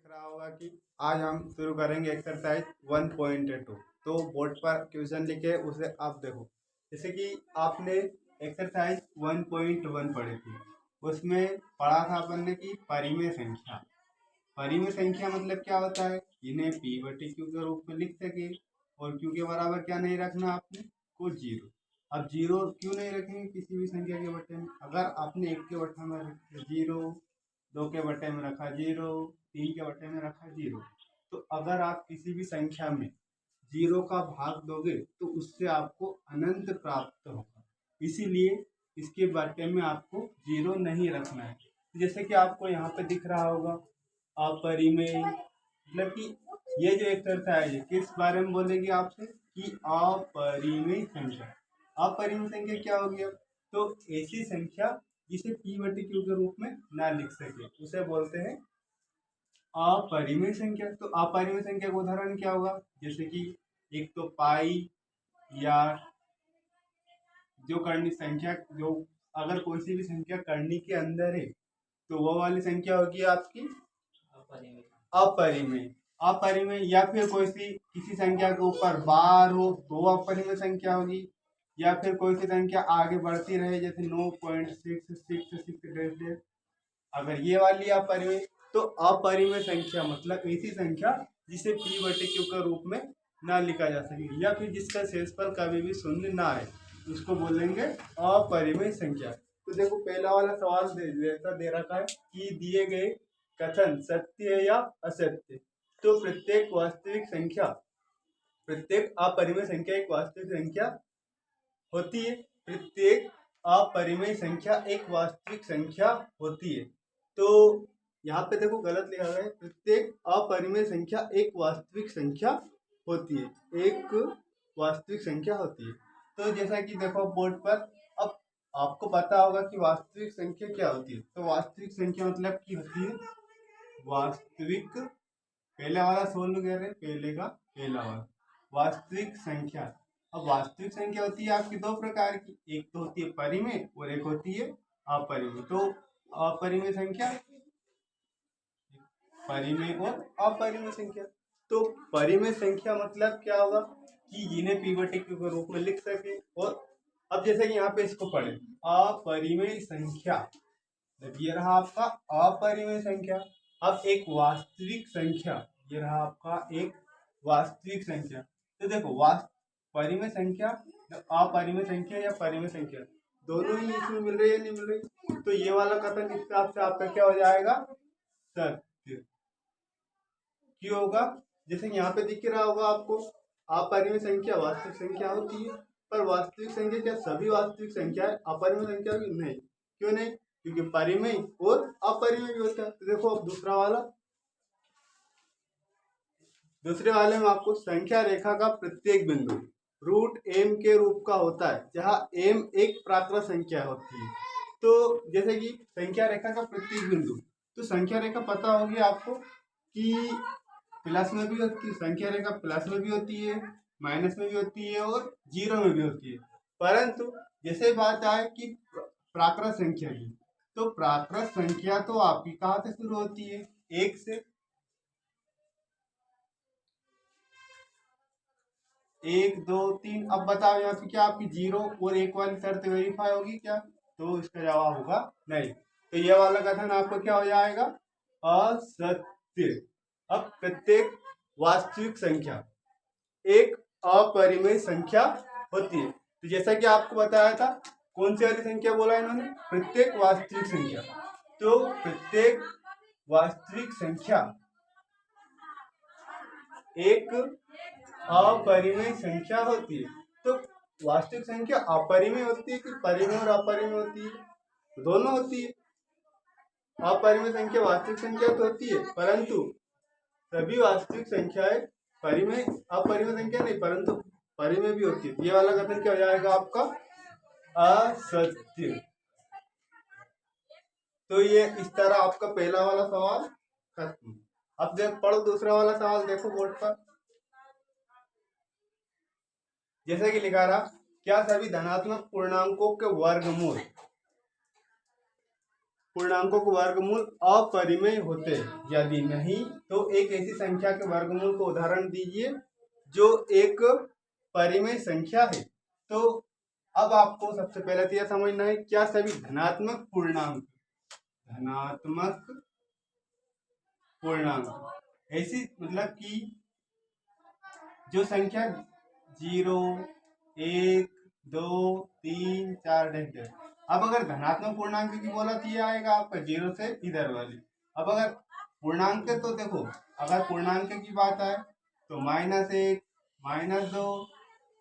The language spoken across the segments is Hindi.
रहा होगा कि आज हम शुरू करेंगे एक्सरसाइज 1.2। तो बोर्ड पर क्वेश्चन लिखे उसे आप देखो। जैसे कि आपने एक्सरसाइज 1.1 पढ़ी थी, उसमें पढ़ा था अपन ने कि परिमेय संख्या। परिमेय संख्या मतलब क्या होता है, इन्हें p बटे q के रूप में लिख सके और q के बराबर क्या नहीं रखना आपने को जीरो। अब जीरो क्यों नहीं रखेंगे किसी भी संख्या के बटे में? अगर आपने एक के बटे में रखा जीरो, दो के बटे में रखा जीरो, तीन के बटे में रखा जीरो, तो अगर आप किसी भी संख्या में जीरो का भाग दोगे तो उससे आपको अनंत प्राप्त होगा। इसीलिए इसके बटे में आपको जीरो नहीं रखना है। जैसे कि आपको यहाँ पे दिख रहा होगा अपरिमेय, मतलब कि ये जो एक्सरसाइज है किस बारे में बोलेगी आपसे कि अपरिमेय संख्या। अपरिमेय संख्या क्या होगी? अब तो ऐसी संख्या जिसे p बटे q के रूप में ना लिख सके उसे बोलते हैं अपरिमेय संख्या। तो अपरिमेय संख्या का उदाहरण क्या होगा? जैसे कि एक तो पाई, या जो करनी संख्या, जो अगर कोई सी भी संख्या करनी के अंदर है तो वो वाली संख्या होगी आपकी अपरिमेय। अपरिमेय या फिर कोई सी किसी संख्या के ऊपर बार हो तो अपरिमेय संख्या होगी, या फिर कोई सी संख्या आगे बढ़ती रहे जैसे 9.666, अगर ये वाली अपरिमेय। तो अपरिमेय संख्या मतलब ऐसी संख्या जिसे p बटे q के रूप में ना लिखा जा सके, या फिर जिसका शेषफल कभी भी शून्य ना आए, उसको बोलेंगे अपरिमेय संख्या। तो देखो पहला वाला सवाल दे रखा है कि दिए गए कथन सत्य है या असत्य। तो प्रत्येक अपरिमेय संख्या एक वास्तविक संख्या होती है। प्रत्येक अपरिमेय संख्या एक वास्तविक संख्या होती है। तो यहाँ पे देखो गलत लिखा गया है, प्रत्येक अपरिमेय संख्या एक वास्तविक संख्या होती है, एक वास्तविक संख्या होती है। तो जैसा कि देखो बोर्ड पर, अब आपको पता होगा कि वास्तविक संख्या क्या होती है। तो वास्तविक संख्या मतलब की होती है वास्तविक, पहले वाला सोल्व कर रहे, पहले का पहला वाला वास्तविक संख्या। अब वास्तविक संख्या होती है आपकी दो प्रकार की, एक तो होती है परिमेय और एक होती है अपरिमेय। तो अपरिमेय संख्या, परिमेय और अपरिमेय संख्या। तो परिमेय संख्या मतलब क्या होगा कि जिन्हें p बटे q के रूप में लिख सके। और अब जैसे कि यहाँ पे इसको पढ़े अपरिमेय संख्या, ये रहा आपका अपरिमेय संख्या। अब एक वास्तविक संख्या, ये रहा आपका एक वास्तविक संख्या। तो देखो परिमेय संख्या, अपरिमेय संख्या या परिमेय संख्या दोनों ही इसमें मिल रही है, नहीं मिल रही? तो ये वाला कथन इस हिसाब से आपका क्या हो जाएगा? सत्य। क्यों होगा? जैसे यहाँ पे दिख रहा होगा आपको अपरिमेय संख्या वास्तविक संख्या होती है, पर वास्तविक संख्या क्या सभी वास्तविक संख्या है अपरिमेय संख्या भी नहीं? क्यों नहीं? क्योंकि परिमेय और अपरिमेय भी होता है। तो देखो अब दूसरे वाले में आपको संख्या रेखा का प्रत्येक बिंदु रूट m के रूप का होता है, जहाँ m एक प्राकृत संख्या होती है। तो जैसे कि संख्या रेखा का प्रत्येक बिंदु, तो संख्या रेखा पता होगी आपको कि प्लस में भी होती है, संख्या रेखा प्लस में भी होती है, माइनस में भी होती है और जीरो में भी होती है। परंतु जैसे बात आए कि प्राकृत संख्या की, तो प्राकृत संख्या तो आपकी कहाँ से शुरू होती है? एक से। एक दो तीन। अब बताओ यहाँ पे क्या आपकी जीरो और एक वाली शर्त वेरीफाई होगी क्या? तो इसका जवाब होगा नहीं। तो ये वाला कथन आपको क्या हो जाएगा? असत्य। अब प्रत्येक वास्तविक संख्या एक अपरिमेय संख्या होती है। तो जैसा कि आपको बताया था, कौन सी वाली संख्या बोला इन्होंने? प्रत्येक वास्तविक संख्या। तो प्रत्येक वास्तविक संख्या एक अपरिमेय संख्या होती है। तो वास्तविक संख्या अपरिमेय होती है कि परिमेय और अपरिमेय होती है? दोनों होती है। अपरिमेय संख्या वास्तविक संख्या तो होती है, परंतु सभी वास्तविक संख्याएं परिमेय, अपरिमेय संख्या नहीं परंतु परिमेय भी होती है। ये वाला कथन क्या हो जाएगा आपका? असत्य। तो ये इस तरह आपका पहला वाला सवाल खत्म। अब पढ़ो दूसरा वाला सवाल, देखो बोर्ड पर। जैसे कि लिखा रहा, क्या सभी धनात्मक पूर्णांकों के वर्गमूल पूर्णांकों के वर्गमूल अपरिमेय होते हैं, यदि नहीं तो एक ऐसी संख्या के वर्गमूल को उदाहरण दीजिए जो एक परिमेय संख्या है। तो अब आपको सबसे पहले तो यह समझना है क्या सभी धनात्मक पूर्णांक ऐसी मतलब कि जो संख्या 0, 1, 2, 3, 4 है। अब अगर धनात्मक पूर्णांक की बोला तो ये आएगा आपका 0 से इधर वाली। अब अगर पूर्णांक तो देखो, अगर पूर्णांक की बात आए तो -1, -2,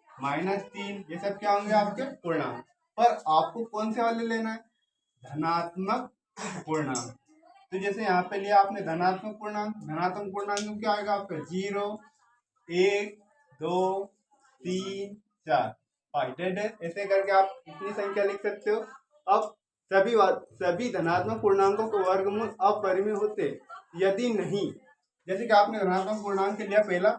-3 ये सब क्या होंगे आपके पूर्णांक। पर आपको कौन से वाले लेना है? धनात्मक पूर्णांक। तो जैसे यहाँ पे लिया आपने धनात्मक पूर्णांक में क्या आएगा आपका 0, 1, 2, 3, 4, 5 ऐसे करके आप इतनी संख्या लिख सकते हो। अब सभी धनात्मक पूर्णांकों के वर्गमूल अपरिमेय होते यदि नहीं, जैसे कि आपने धनात्मक पूर्णांक लिया पहला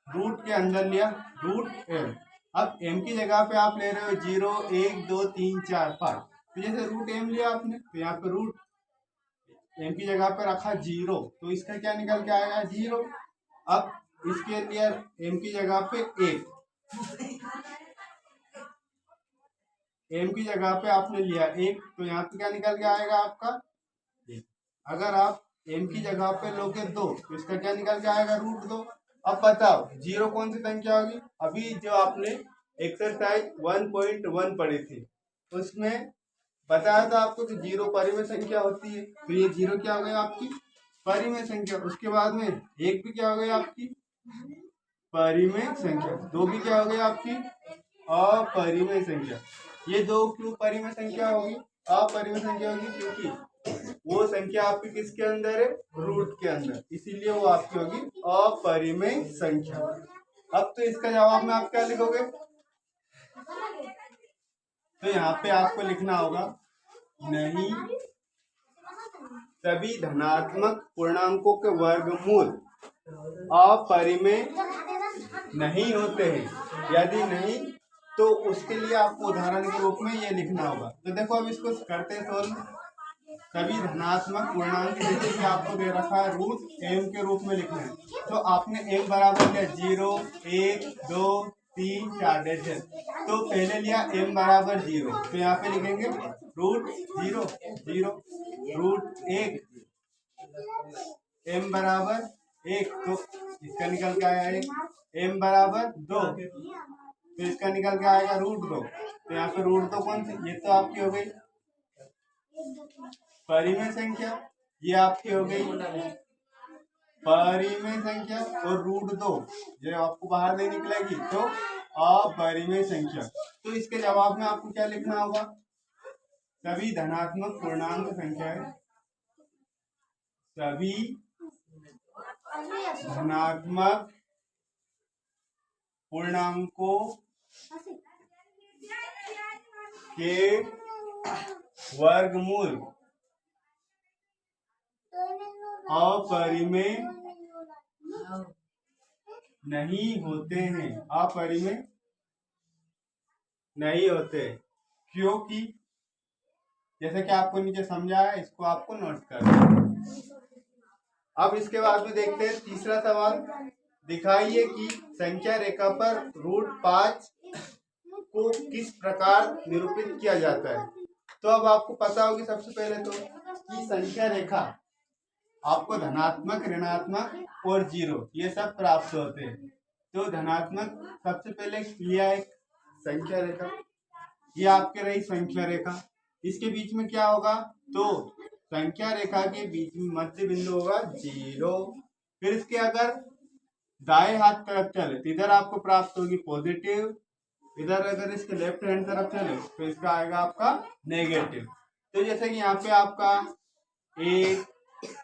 रूट के अंदर लिया रूट m। अब m की जगह पे आप ले रहे हो 0, 1, 2, 3, 4, 5। तो जैसे रूट m लिया आपने तो यहाँ पे रूट m की जगह पे रखा 0, तो इसका क्या निकल के आएगा 0। अब इसके लिए m की जगह पे 1, m की जगह पे आपने लिया 1, तो यहाँ पे क्या निकल के आएगा आपका 1। अगर आप m की जगह पे लोगे 2 तो इसका क्या निकल के आएगा √2। अब बताओ 0 कौन सी संख्या होगी? अभी जो आपने एक्सरसाइज 1.1 पढ़ी थी उसमें बताया था आपको कि 0 परिमेय संख्या होती है। तो ये 0 क्या हो गई आपकी परिमेय संख्या। उसके बाद में 1 भी क्या हो गई आपकी परिमेय संख्या, 2 भी क्या हो गई आपकी अपरिमेय संख्या। ये 2 क्यों परिमेय संख्या होगी, अपरिमेय संख्या होगी? क्योंकि वो संख्या आपकी किसके अंदर है? रूट के अंदर, इसीलिए वो आपकी होगी अपरिमेय संख्या। अब तो इसका जवाब में आप क्या लिखोगे? तो यहाँ पे आपको लिखना होगा नहीं सभी धनात्मक पूर्णांकों के वर्गमूल अपरिमेय नहीं होते हैं। यदि नहीं तो उसके लिए आपको उदाहरण के रूप में ये लिखना होगा। तो देखो अब इसको करते हैं सोल्व। सभी धनात्मक पूर्णांक जैसे कि आपको दे रखा है √m के रूप में लिखना है, तो आपने m बराबर लिया 0, 1, 2, 3, 4 है। तो पहले लिया m बराबर 0, तो यहाँ पे लिखेंगे √0, 0, √1, m बराबर 1, तो इसका निकल के आया 1, m बराबर 2, तो इसका निकल के आएगा √2। तो यहाँ पे √2 कौन सी? ये तो आपकी हो गई परिमेय संख्या, ये आपकी हो गई परिमेय संख्या, और √2 जो आपको बाहर नहीं निकलेगी तो अपरिमेय संख्या। तो इसके जवाब में आपको क्या लिखना होगा? सभी धनात्मक पूर्णांक संख्या है, सभी धनात्मक पूर्णांकों के वर्गमूल अपरिमेय नहीं होते हैं। अपरिमेय नहीं होते क्योंकि जैसे कि आपको नीचे समझाया, इसको आपको नोट करना। अब इसके बाद में देखते हैं तीसरा सवाल। दिखाइए कि संख्या रेखा पर √5 को किस प्रकार निरूपित किया जाता है। तो अब आपको पता होगी सबसे पहले तो कि संख्या रेखा आपको धनात्मक, ऋणात्मक और 0 ये सब प्राप्त होते हैं। तो धनात्मक सबसे पहले लिया एक संख्या रेखा, ये आपके रही संख्या रेखा। इसके बीच में क्या होगा? तो संख्या रेखा के बीच में मध्य बिंदु होगा 0। फिर इसके अगर दाएं हाथ तरफ चले तो इधर आपको प्राप्त होगी पॉजिटिव, इधर अगर इसके लेफ्ट हैंड तरफ चले तो इसका आएगा आपका नेगेटिव। तो जैसे कि यहाँ पे आपका 1,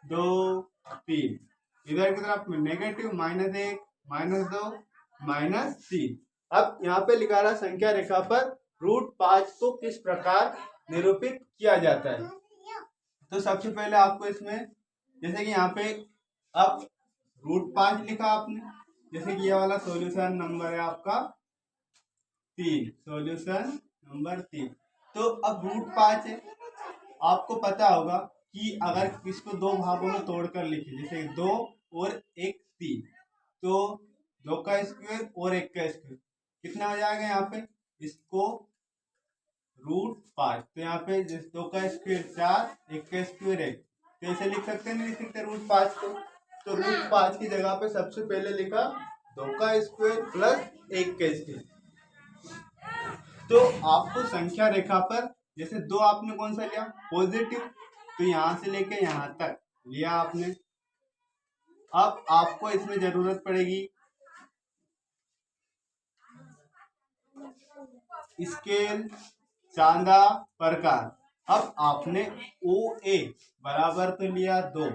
2, 3, इधर की तरफ नेगेटिव -1, -2, -3। अब यहाँ पे लिखा रहा संख्या रेखा पर √5 को किस प्रकार निरूपित किया जाता है। तो सबसे पहले आपको इसमें जैसे कि यहाँ पे अब √5 लिखा आपने, जैसे कि ये वाला सॉल्यूशन नंबर है आपका 3, सॉल्यूशन नंबर 3। तो अब √5 है, आपको पता होगा कि अगर इसको दो भागों में तोड़कर लिखे, जैसे 2 और 1 3, तो 2 का स्क्वायर और 1 का स्क्वायर कितना हो जाएगा यहाँ पे, इसको √5। तो यहाँ पे 2 का स्क्वायर 4, 1 का स्क्वायर 1, तो ऐसे लिख सकते हैं, नहीं लिख सकते √5 को। तो √5 की जगह पे सबसे पहले लिखा 2 का स्क्वायर प्लस 1 का स्क्वायर। तो आपको संख्या रेखा पर जैसे 2 आपने कौन सा लिया, पॉजिटिव, तो यहाँ से लेके यहाँ तक लिया आपने। अब आपको इसमें जरूरत पड़ेगी स्केल, चांदा, प्रकार। अब आपने OA बराबर तो लिया 2,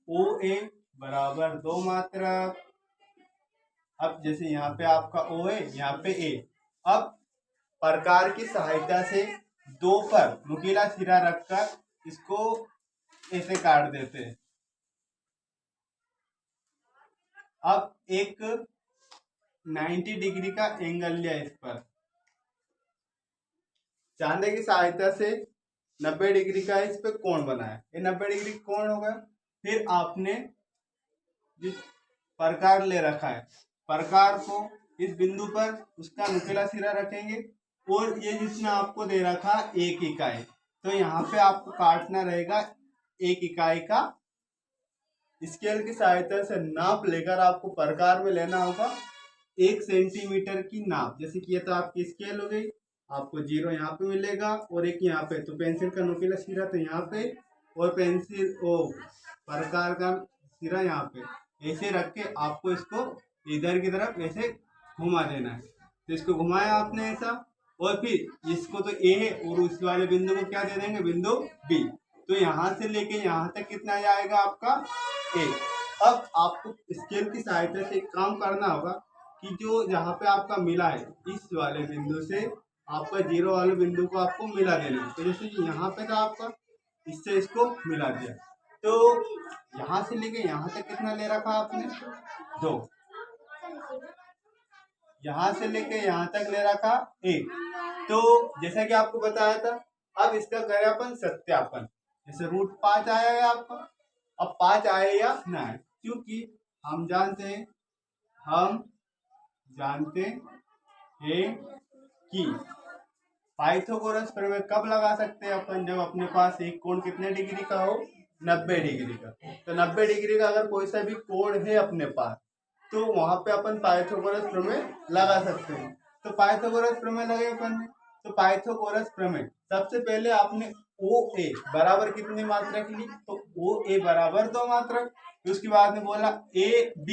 OA बराबर 2 मात्रक। अब जैसे यहाँ पे आपका O है, यहाँ पे A। अब प्रकार की सहायता से 2 पर नुकीला सिरा रखकर इसको ऐसे काट देते हैं। अब एक 90 डिग्री का एंगल लिया इस पर, चांदे की सहायता से 90 डिग्री का इस पे कोण बनाया, ये 90 डिग्री कोण हो गया। फिर आपने जिस प्रकार ले रखा है, प्रकार को इस बिंदु पर उसका नुकीला सिरा रखेंगे, और ये जिसमें आपको दे रखा 1 इकाई, तो यहाँ पे आपको काटना रहेगा 1 इकाई का। स्केल की सहायता से नाप लेकर आपको प्रकार में लेना होगा 1 सेंटीमीटर की नाप। जैसे कि ये तो आपकी स्केल हो गई, आपको 0 यहाँ पे मिलेगा और 1 यहाँ पे, तो पेंसिल का नुकीला सिरा तो यहाँ पे और पेंसिल प्रकार का सिरा यहाँ पे, ऐसे रख के आपको इसको इधर की तरफ ऐसे घुमा देना है। तो इसको घुमाया आपने ऐसा, और फिर इसको तो ए है और उस वाले बिंदु को क्या दे देंगे, बिंदु बी। तो यहाँ से लेके यहाँ तक कितना जाएगा आपका ए। अब आपको स्केल की सहायता से एक काम करना होगा कि जो जहाँ पे आपका मिला है इस वाले बिंदु से आपका 0 वाले बिंदु को आपको मिला देना है। तो जैसे कि यहाँ पे था आपका, इससे इसको मिला दिया, तो यहाँ से लेके यहाँ तक कितना ले रखा आपने, 2। यहाँ से लेके यहाँ तक ले रखा 1। तो जैसा कि आपको बताया था, अब इसका करें अपन सत्यापन। जैसे √5 आया है आपका, अब 5 आए या ना आए, क्योंकि हम जानते हैं कि पाइथागोरस प्रमेय कब लगा सकते हैं अपन, जब अपने पास एक कोण कितने डिग्री का हो, 90 डिग्री का। तो 90 डिग्री का अगर कोई सा भी कोण है अपने पास, तो वहां पे अपन पाइथागोरस प्रमेय लगा सकते हैं। तो पाइथागोरस प्रमेय लगे अपन ने, तो पाइथागोरस प्रमेय सबसे पहले आपने OA बराबर कितनी मात्रक ली, तो OA बराबर 2 मात्रक। फिर उसके बाद में बोला AB,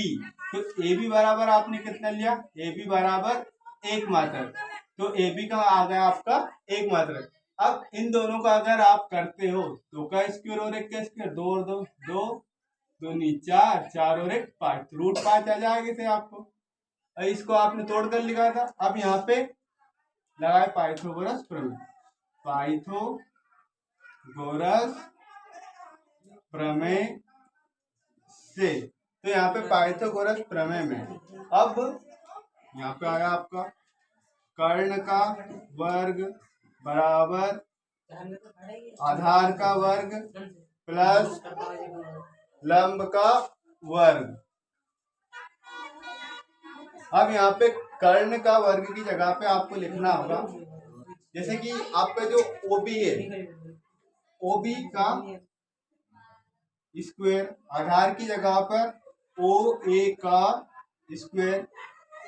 तो AB बराबर आपने कितना लिया, AB बराबर 1 मात्रक। तो AB का आ गया आपका 1 मात्रक। अब इन दोनों का अगर आप करते हो, 2 का स्क्वायर और 1 का स्क्वायर, 2 और 2 2 2 4 4 और 1 5, √5 आ जाएगा इसे आपको। इसको आपने तोड़कर लिखा था। अब यहाँ पे लगाए पाइथागोरस प्रमेय, पाइथागोरस प्रमेय से, तो यहाँ पे पाइथागोरस प्रमेय में अब यहाँ पे आया आपका कर्ण का वर्ग बराबर आधार का वर्ग प्लस लंब का वर्ग। अब यहाँ पे कर्ण का वर्ग की जगह पे आपको लिखना होगा, जैसे कि आपका जो OB है, OB का स्क्वायर, आधार की जगह पर OA का स्क्वायर,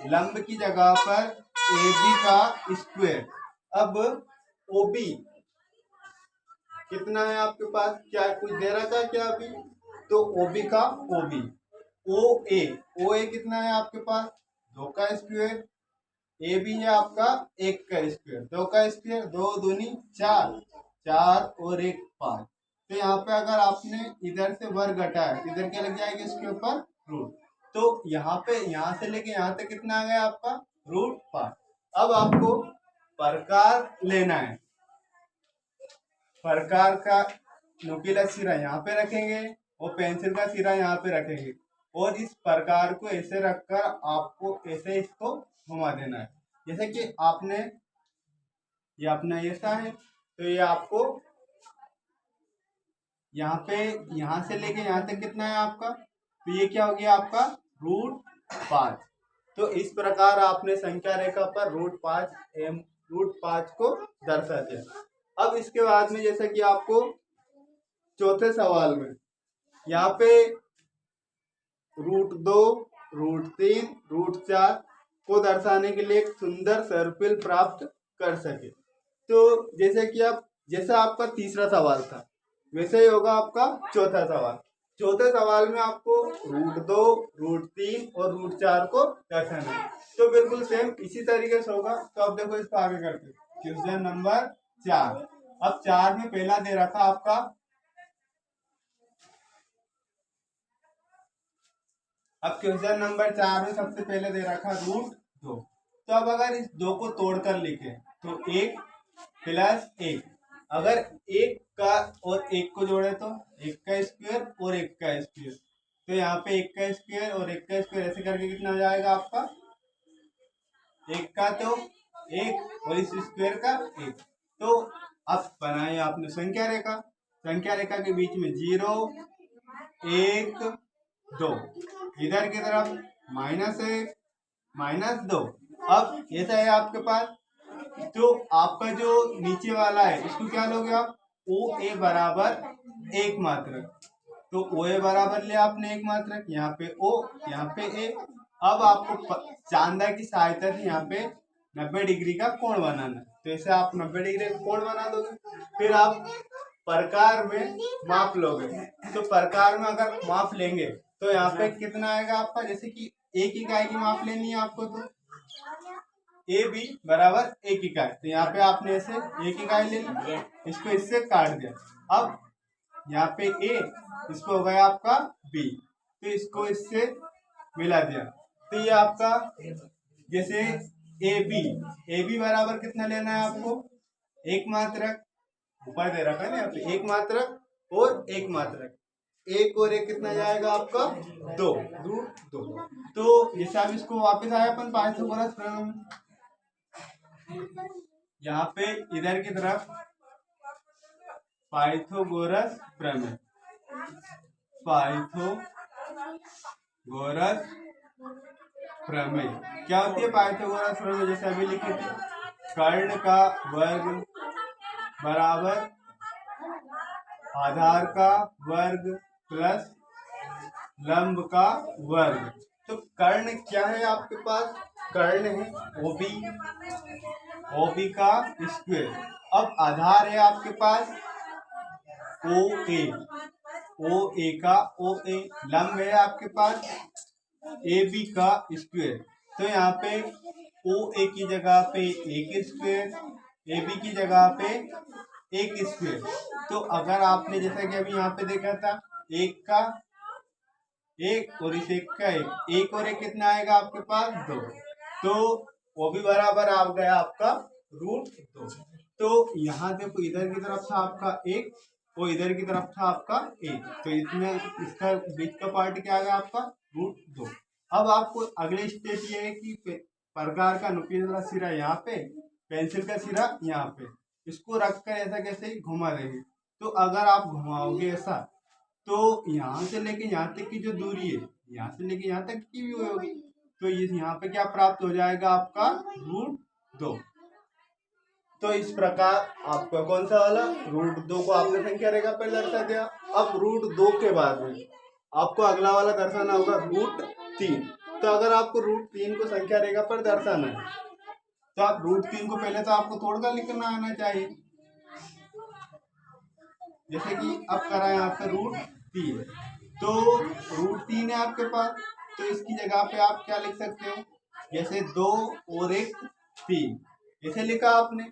लंब की जगह पर AB का स्क्वायर। अब OB कितना है आपके पास, क्या कुछ दे रखा है क्या अभी, तो OB का OB, OA कितना है आपके पास, 2 का स्क्वायर, AB है आपका 1 का स्क्वायर, 2 का स्क्वायर 2 दूनी 4, 4 और 1 5। तो यहाँ पे अगर आपने इधर से वर्ग घटाया, इधर क्या लग जाएगा इसके ऊपर रूट। तो यहाँ पे यहाँ से लेके यहाँ तक कितना आ गया आपका √5। अब आपको प्रकार लेना है, प्रकार का नुकीला सिरा यहाँ पे रखेंगे और पेंसिल का सिरा यहाँ पे रखेंगे, और इस प्रकार को ऐसे रखकर आपको ऐसे इसको घुमा देना है। जैसे कि आपने ये अपना ऐसा है, तो ये आपको यहाँ से लेके यहाँ तक कितना है आपका, तो ये क्या हो गया आपका √5। तो इस प्रकार आपने संख्या रेखा पर √5 को दर्शा दिया। अब इसके बाद में जैसे कि आपको चौथे सवाल में यहाँ पे √2, √3, √4 को दर्शाने के लिए एक सुंदर सर्पिल प्राप्त कर सके। तो जैसा आपका तीसरा सवाल था वैसे ही होगा आपका चौथा सवाल। चौथे सवाल में आपको √2, √3 और √4 को दर्शाना है। तो बिल्कुल सेम इसी तरीके से होगा। तो अब देखो इसको आगे करते क्वेश्चन नंबर 4। अब 4 में पहला दे रखा आपका, अब क्वेश्चन नंबर 4 में सबसे पहले दे रखा √2। तो अब अगर इस 2 को तोड़कर लिखे तो 1 + 1, अगर 1 का और 1 को जोड़े तो 1 का स्क्वायर और 1 का स्क्वायर, तो यहाँ पे 1 का स्क्वायर और 1 का स्क्वायर ऐसे करके कितना हो जाएगा आपका, 1 का तो 1 और इस स्क्वायर का 1। तो अब बनाए आपने संख्या रेखा। संख्या रेखा के बीच में 0, 1, 2, इधर की तरफ -1, -2। अब ऐसा है आपके पास, तो आपका जो नीचे वाला है इसको क्या लोगे आप, OA बराबर 1 मात्रक। तो OA बराबर लिया आपने 1 मात्रक, यहाँ पे O, यहाँ पे A। अब आपको चांदा की सहायता से यहाँ पे 90 डिग्री का कोण बनाना है। तो ऐसे आप 90 डिग्री का कोण बना दोगे। फिर आप प्रकार में माप लोगे। तो प्रकार में अगर माप लेंगे तो यहाँ पे कितना आएगा आपका, जैसे कि 1 इकाई की माप लेनी है आपको, तो AB बराबर 1 इकाई। तो यहाँ पे आपने ऐसे 1 इकाई ले ली, इसको इससे काट दिया। अब यहाँ पे A, इसको हो गया आपका B, तो इसको इससे मिला दिया। तो ये आपका जैसे AB बराबर कितना लेना है आपको, 1 मात्रक, ऊपर दे रखा है ना यहाँ पे 1 मात्रक और 1 मात्रक, 1 और 1 कितना जाएगा आपका 2, √2। तो जैसे आप इसको वापस आए अपन पाइथागोरस प्रमेय, यहाँ पे इधर की तरफ पाइथागोरस प्रमेय, पाइथागोरस प्रमेय क्या होती है पाइथागोरस प्रमेय, जैसे अभी लिखे थे, कर्ण का वर्ग बराबर आधार का वर्ग प्लस लंब का वर्ग। तो कर्ण क्या है आपके पास, कर्ण है OB का स्क्वायर। अब आधार है आपके पास OA का OA, लंब है आपके पास AB का स्क्वायर। तो यहाँ पे OA की जगह पे 1 स्क्वायर, AB की जगह पे 1 स्क्वायर। तो अगर आपने जैसा कि अभी यहाँ पे देखा था 1 का 1 और इस 1 का 1 और 1 कितना आएगा आपके पास 2। तो वो भी बराबर आ गया आपका √2। तो यहाँ देखो इधर की तरफ था आपका 1 और इधर की तरफ था आपका 1, तो इसमें इसका बीच का पार्ट क्या आ गया आपका √2। अब आपको अगले स्टेप ये है कि प्रकार का नुकीला सिरा यहाँ पे, पेंसिल का सिरा यहाँ पे, इसको रखकर ऐसा कैसे ही घुमा देंगे। तो अगर आप घुमाओगे ऐसा तो यहाँ से लेके यहाँ तक की जो दूरी है, यहाँ से लेके यहाँ तक की भी होगी, तो ये यहाँ पे क्या प्राप्त हो जाएगा आपका √2। तो इस प्रकार आपका कौन सा वाला √2 को आपने संख्या रेखा पर दर्शा दिया। अब √2 के बाद में आपको अगला वाला दर्शाना होगा √3। तो अगर आपको √3 को संख्या रेखा पर दर्शाना है तो आप √3 को पहले तो आपको तोड़कर लिखना आना चाहिए। जैसे कि अब करा यहाँ पे √3, तो √3 है आपके पास, तो इसकी जगह पे आप क्या लिख सकते हो, जैसे 2 और 1 3 ऐसे लिखा आपने।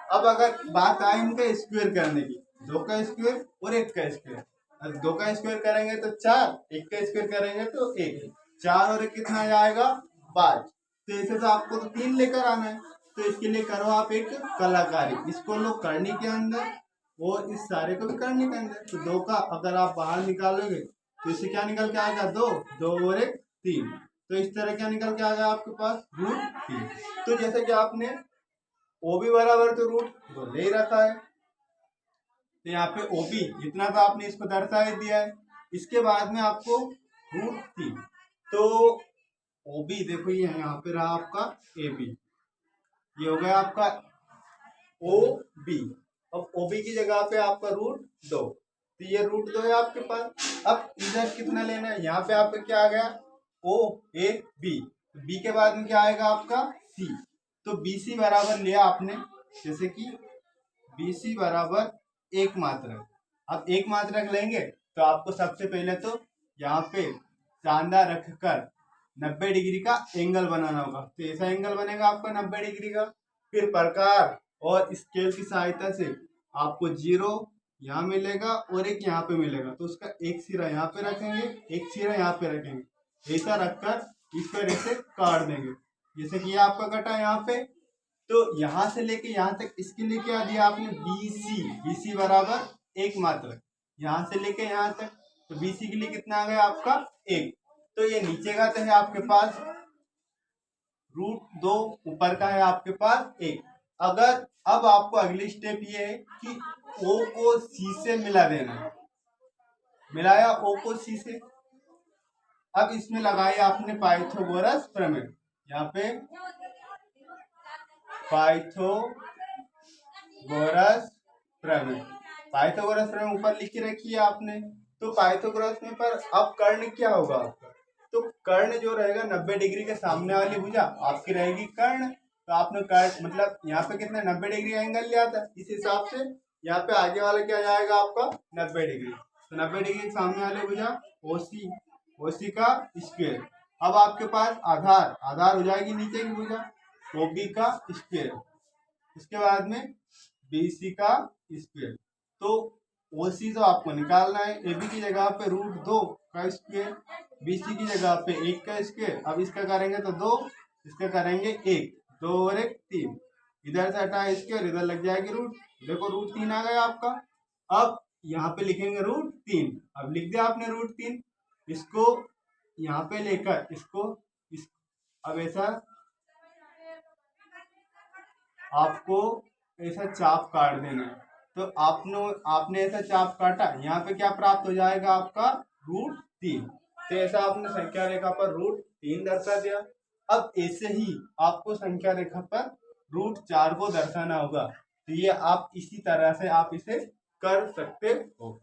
अब अगर बात आए इनका स्क्वायर करने की, 2 का स्क्वायर और 1 का स्क्वायर, 2 का स्क्वायर करेंगे तो 4, 1 का स्क्वायर करेंगे तो 1, 4 और 1 कितना जाएगा 5। तो ऐसे तो आपको तो 3 लेकर आना है। तो इसके लिए करो आप एक कलाकारी, इसको लो करनी के अंदर और इस सारे को भी करने के अंदर। तो 2 का अगर आप बाहर निकालोगे तो इससे क्या निकल के आएगा 2, 2 और 1 3। तो इस तरह क्या निकल के आएगा आपके पास √3। तो जैसे कि आपने OB बराबर तो √2 ले ही रखा है, तो यहाँ पे OB इतना तो आपने इसको दर्शा ही दिया है। इसके बाद में आपको √3, तो OB देखो ये यहाँ पे रहा आपका AB, ये हो गया आपका OB। अब OB की जगह पे आपका √2, तो ये √2 है आपके पास। अब इधर कितना लेना है, यहाँ पे आपका क्या आ गया OAB, B के बाद में क्या आएगा आपका C, तो BC बराबर लिया आपने, जैसे कि BC बराबर 1 मात्रक। अब 1 मात्रक लेंगे तो आपको सबसे पहले तो यहाँ पे चांदा रखकर 90 डिग्री का एंगल बनाना होगा, तो ऐसा एंगल बनेगा आपका 90 डिग्री का। फिर प्रकार और स्केल की सहायता से आपको 0 यहाँ मिलेगा और एक यहाँ पे मिलेगा, तो उसका एक सिरा यहाँ पे रखेंगे, एक सिरा यहाँ पे रखेंगे, ऐसा रखकर इसको ऐसे काट देंगे, जैसे कि ये आपका कटा यहाँ पे। तो यहाँ से लेके यहाँ तक इसके लिए क्या दिया आपने BC बराबर 1 मात्रक, यहाँ से लेके यहाँ तक, तो BC के लिए कितना आ गया आपका 1। तो ये नीचे का तो है आपके पास √2, ऊपर का है आपके पास 1। अगर अब आपको अगली स्टेप ये है कि O को C से मिला देना है, मिलाया O को C से। अब इसमें लगाई आपने पाइथागोरस प्रमेय, यहाँ पे पाइथागोरस प्रमेय ऊपर लिख के रखी है आपने। तो पाइथागोरस में पर अब कर्ण क्या होगा आपका, तो कर्ण जो रहेगा 90 डिग्री के सामने वाली भुजा आपकी रहेगी कर्ण। तो आपने कर्ण मतलब यहाँ पे कितना 90 डिग्री एंगल लिया था, इस हिसाब से यहाँ पे आगे वाला क्या जाएगा आपका 90 डिग्री। तो 90 डिग्री के सामने वाली भुजा OC का स्क्वायर। अब आपके पास आधार हो जाएगी नीचे की भुजा OB का स्क्वायर, उसके बाद में BC का स्क्वायर। तो OC तो आपको निकालना है, AB की जगह पे √2 का स्क्वायर, BC की जगह पे 1 का स्क्वायर। अब इसका करेंगे तो 2, इसका करेंगे 1, 2 और 1 3, इधर से हटा स्क्वायर, इधर लग जाएगी रूट, देखो √3 आ गया आपका। अब यहाँ पे लिखेंगे √3, अब लिख दिया आपने √3, इसको यहाँ पे लेकर इसको अब ऐसा आपको ऐसा चाप काट देना है। तो आपने ऐसा चाप काटा, यहाँ पे क्या प्राप्त हो जाएगा आपका √3। तो ऐसा आपने संख्या रेखा पर √3 दर्शा दिया। अब ऐसे ही आपको संख्या रेखा पर √4 को दर्शाना होगा। तो ये आप इसी तरह से आप इसे कर सकते हो।